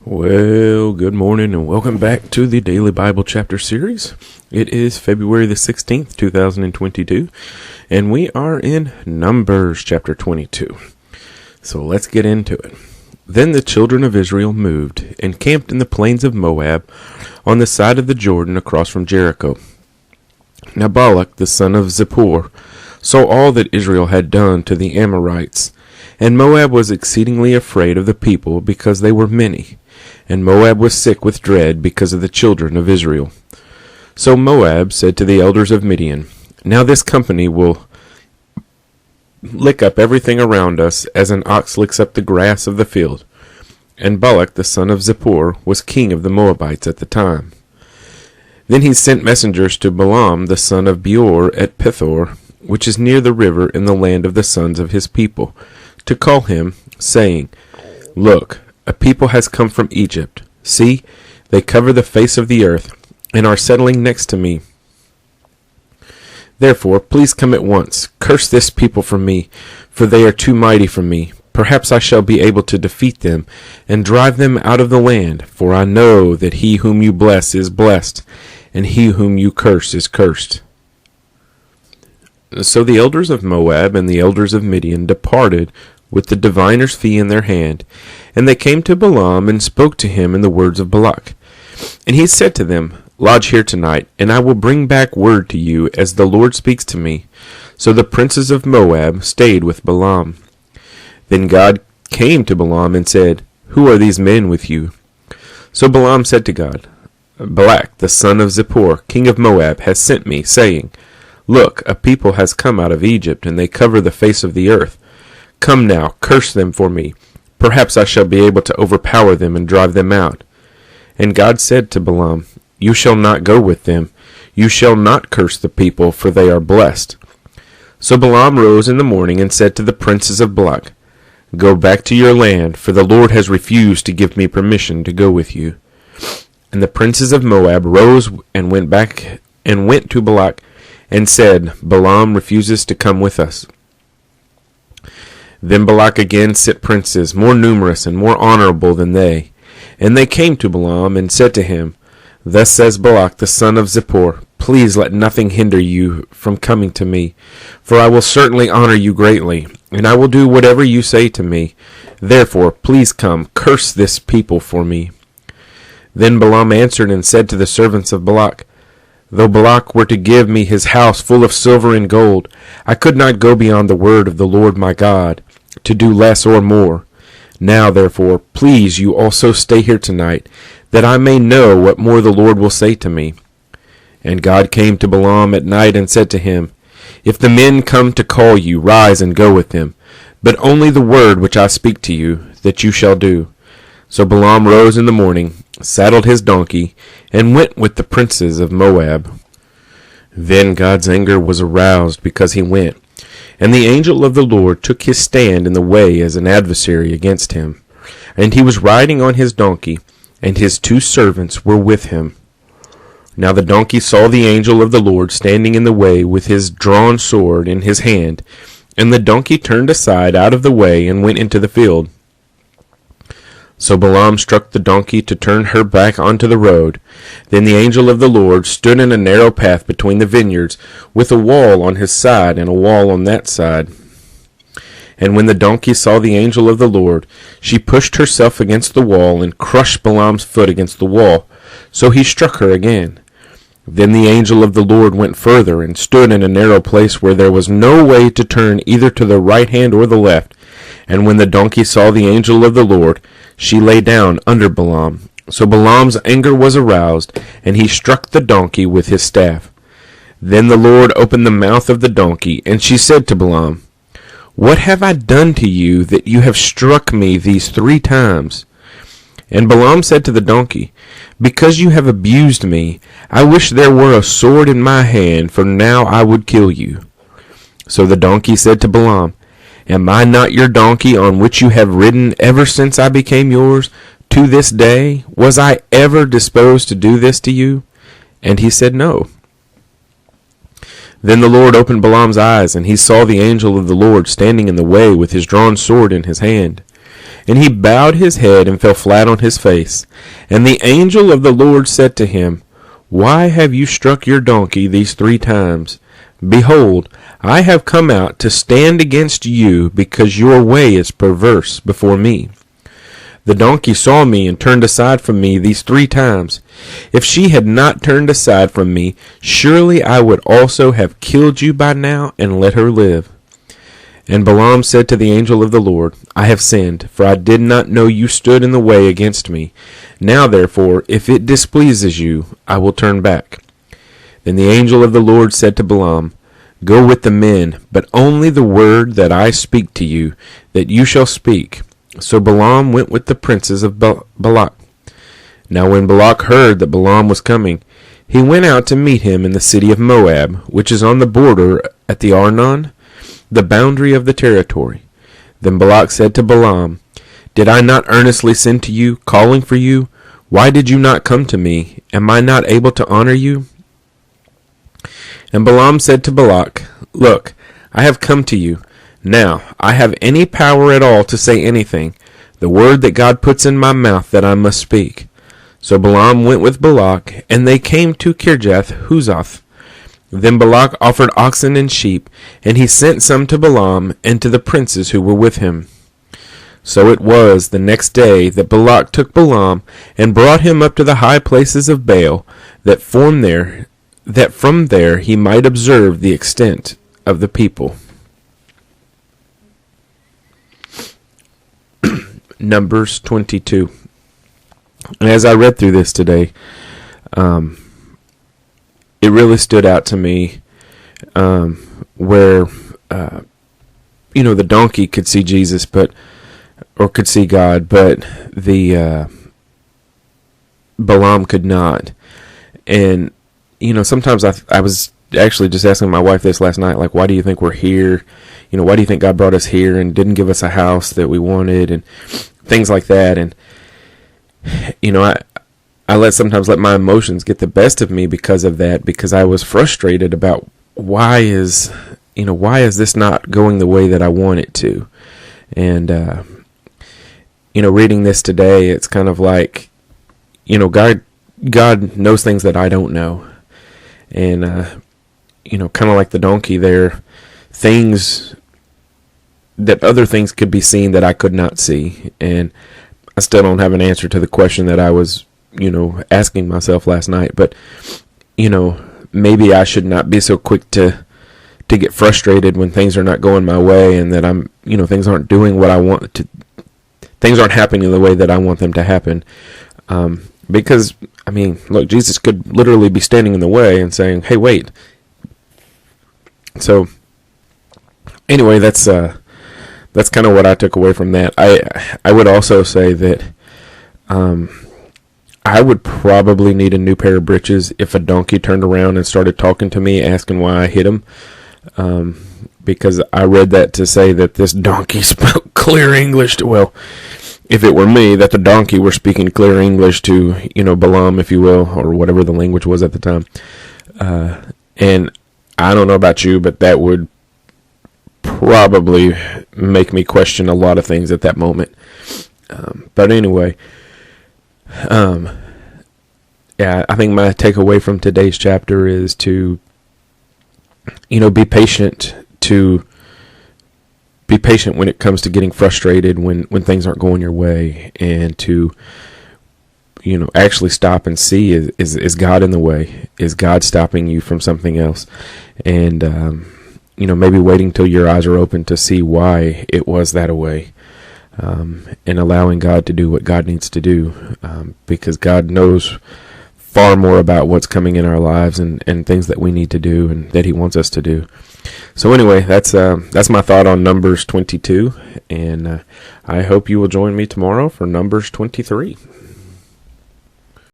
Well, good morning and welcome back to the Daily Bible Chapter Series. It is February the 16th, 2022, and we are in Numbers chapter 22. So let's get into it. Then the children of Israel moved and camped in the plains of Moab on the side of the Jordan across from Jericho. Now Balak, the son of Zippor, saw all that Israel had done to the Amorites, and Moab was exceedingly afraid of the people because they were many. And Moab was sick with dread because of the children of Israel. So Moab said to the elders of Midian, "Now this company will lick up everything around us as an ox licks up the grass of the field." And Balak the son of Zippor was king of the Moabites at the time. Then he sent messengers to Balaam the son of Beor at Pethor, which is near the river in the land of the sons of his people, to call him, saying, "Look, a people has come from Egypt. See, they cover the face of the earth, and are settling next to me. Therefore, please come at once. Curse this people from me, for they are too mighty for me. Perhaps I shall be able to defeat them, and drive them out of the land, for I know that he whom you bless is blessed, and he whom you curse is cursed." So the elders of Moab and the elders of Midian departed with the diviner's fee in their hand, and they came to Balaam and spoke to him in the words of Balak. And he said to them, "Lodge here tonight, and I will bring back word to you as the Lord speaks to me." So the princes of Moab stayed with Balaam. Then God came to Balaam and said, "Who are these men with you?" So Balaam said to God, "Balak, the son of Zippor, king of Moab, has sent me, saying, 'Look, a people has come out of Egypt, and they cover the face of the earth. Come now, curse them for me. Perhaps I shall be able to overpower them and drive them out." And God said to Balaam, "You shall not go with them. You shall not curse the people, for they are blessed." So Balaam rose in the morning and said to the princes of Balak, "Go back to your land, for the Lord has refused to give me permission to go with you." And the princes of Moab rose and went to Balak and said, "Balaam refuses to come with us." Then Balak again sent princes, more numerous and more honorable than they. And they came to Balaam and said to him, "Thus says Balak the son of Zippor, please let nothing hinder you from coming to me, for I will certainly honor you greatly, and I will do whatever you say to me. Therefore, please come, curse this people for me." Then Balaam answered and said to the servants of Balak, "Though Balak were to give me his house full of silver and gold, I could not go beyond the word of the Lord my God, to do less or more. Now, therefore, please you also stay here tonight, that I may know what more the Lord will say to me." And God came to Balaam at night and said to him, "If the men come to call you, rise and go with them, but only the word which I speak to you, that you shall do." So Balaam rose in the morning, saddled his donkey, and went with the princes of Moab. Then God's anger was aroused because he went, and the angel of the Lord took his stand in the way as an adversary against him. And he was riding on his donkey, and his two servants were with him. Now the donkey saw the angel of the Lord standing in the way with his drawn sword in his hand, and the donkey turned aside out of the way and went into the field. So Balaam struck the donkey to turn her back onto the road. Then the angel of the Lord stood in a narrow path between the vineyards, with a wall on his side and a wall on that side. And when the donkey saw the angel of the Lord, she pushed herself against the wall and crushed Balaam's foot against the wall. So he struck her again. Then the angel of the Lord went further and stood in a narrow place where there was no way to turn either to the right hand or the left. And when the donkey saw the angel of the Lord, she lay down under Balaam. So Balaam's anger was aroused, and he struck the donkey with his staff. Then the Lord opened the mouth of the donkey, and she said to Balaam, "What have I done to you that you have struck me these 3 times?" And Balaam said to the donkey, "Because you have abused me, I wish there were a sword in my hand, for now I would kill you." So the donkey said to Balaam, "Am I not your donkey on which you have ridden ever since I became yours to this day? Was I ever disposed to do this to you?" And he said, "No." Then the Lord opened Balaam's eyes, and he saw the angel of the Lord standing in the way with his drawn sword in his hand. And he bowed his head and fell flat on his face. And the angel of the Lord said to him, Why have you struck your donkey these 3 times? Behold, I have come out to stand against you, because your way is perverse before me. The donkey saw me and turned aside from me these 3 times. If she had not turned aside from me, surely I would also have killed you by now and let her live. And Balaam said to the angel of the Lord, I have sinned, for I did not know you stood in the way against me. Now therefore, if it displeases you, I will turn back. Then the angel of the Lord said to Balaam, Go with the men, but only the word that I speak to you, that you shall speak. So Balaam went with the princes of Balak. Now when Balak heard that Balaam was coming, he went out to meet him in the city of Moab, which is on the border at the Arnon, the boundary of the territory. Then Balak said to Balaam, Did I not earnestly send to you, calling for you? Why did you not come to me? Am I not able to honor you? And Balaam said to Balak, Look, I have come to you. Now, I have any power at all to say anything, the word that God puts in my mouth that I must speak. So Balaam went with Balak, and they came to Kirjath-Huzoth. Then Balak offered oxen and sheep, and he sent some to Balaam and to the princes who were with him. So it was the next day that Balak took Balaam and brought him up to the high places of Baal, that from there he might observe the extent of the people. Numbers 22. And as I read through this today, it really stood out to me where the donkey could see Jesus, or could see God, but the Balaam could not. And sometimes I was actually just asking my wife this last night, like, why do you think we're here? Why do you think God brought us here and didn't give us a house that we wanted, and things like that? And I sometimes let my emotions get the best of me because of that, because I was frustrated about why is this not going the way that I want it to? And reading this today, it's kind of like, God knows things that I don't know. And kind of like the donkey there, things that other things could be seen that I could not see. And I still don't have an answer to the question that I was asking myself last night, but maybe I should not be so quick to get frustrated when things are not going my way, and that I'm things aren't doing what I want to, things aren't happening the way that I want them to happen, because look, Jesus could literally be standing in the way and saying, hey, wait. So anyway, that's kind of what I took away from that. I would also say that I would probably need a new pair of britches if a donkey turned around and started talking to me, asking why I hit him. Because I read that to say that this donkey spoke clear English if it were me, that the donkey were speaking clear English to, Balaam, if you will, or whatever the language was at the time. And I don't know about you, but that would probably make me question a lot of things at that moment. But anyway, I think my takeaway from today's chapter is to, be patient, when it comes to getting frustrated when things aren't going your way, and to, actually stop and see, is God in the way? Is God stopping you from something else? And, maybe waiting till your eyes are open to see why it was that way. And allowing God to do what God needs to do, because God knows far more about what's coming in our lives and things that we need to do and that He wants us to do. So anyway, that's my thought on Numbers 22, and I hope you will join me tomorrow for Numbers 23.